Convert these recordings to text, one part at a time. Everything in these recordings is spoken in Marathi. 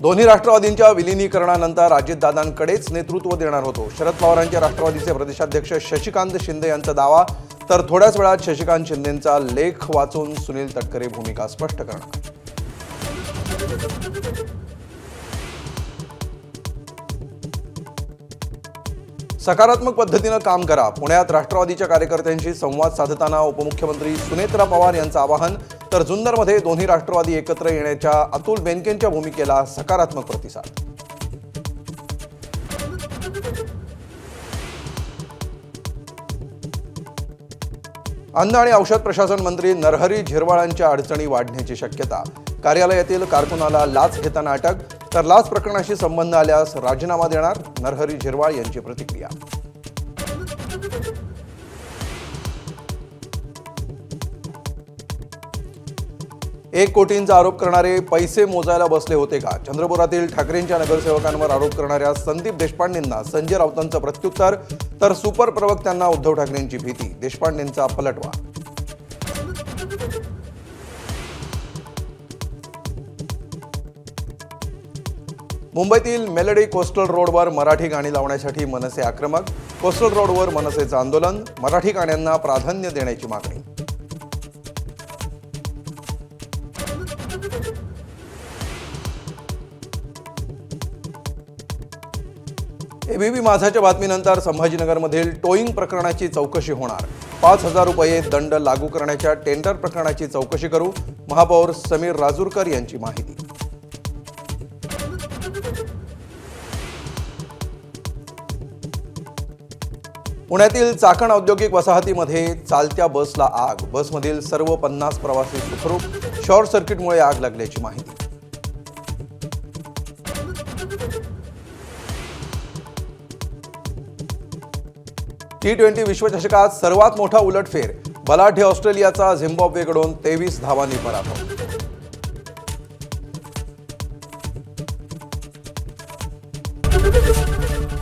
दोन्ही राष्ट्रवादींच्या विलीनीकरणानंतर अजितदादांकडेच नेतृत्व देणार होतो. शरद पवारांच्या राष्ट्रवादीचे प्रदेशाध्यक्ष शशिकांत शिंदे यांचा दावा. तर थोड्याच वेळात शशिकांत शिंदेंचा लेख वाचून सुनील तटकरे भूमिका स्पष्ट करणार. सकारात्मक पद्धतीनं काम करा. पुण्यात राष्ट्रवादीच्या कार्यकर्त्यांशी संवाद साधताना उपमुख्यमंत्री सुनेत्रा पवार यांचं आवाहन. तर जुन्नरमध्ये दोन्ही राष्ट्रवादी एकत्र येण्याच्या अतुल बेनकेंच्या भूमिकेला सकारात्मक प्रतिसाद. अन्न आणि औषध प्रशासन मंत्री नरहरी झिरवाळांच्या अडचणी वाढण्याची शक्यता. कार्यालयातील कारकुनाला लाच घेताना अटक. तर लाच प्रकरणाशी संबंध आल्यास राजीनामा देणार, नरहरी झिरवाळ यांची प्रतिक्रिया. एक कोटींचा आरोप करणारे पैसे मोजायला बसले होते का? चंद्रपुरातील ठाकरेंच्या नगरसेवकांवर आरोप करणाऱ्या संदीप देशपांडेंना संजय राऊतांचं प्रत्युत्तर. तर सुपर प्रवक्त्यांना उद्धव ठाकरेंची भीती, देशपांडेंचा पलटवार. मुंबईतील मेलडी कोस्टल रोडवर मराठी गाणी लावण्यासाठी मनसे आक्रमक. कोस्टल रोडवर मनसेचं आंदोलन. मराठी गाण्यांना प्राधान्य देण्याची मागणी. एबीपी माझाच्या बातमीनंतर संभाजीनगरमधील टोईंग प्रकरणाची चौकशी होणार. 5,000 रुपये दंड लागू करण्याच्या टेंडर प्रकरणाची चौकशी करू, महापौर समीर राजूरकर यांची माहिती. पुण्यातील चाकण औद्योगिक वसाहतीमध्ये चालत्या बसला आग. बसमधील सर्व 50 प्रवासी सुखरूप. शॉर्ट सर्किटमुळे आग लागल्याची माहिती. T20 विश्वचषकात सर्वात मोठा उलटफेर. बलाढ्य ऑस्ट्रेलियाचा झिम्बाब्वेकडून 23 धावांनी पराभव.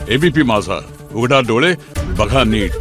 एबीपी माझा, उघडा डोळे बघा नीट.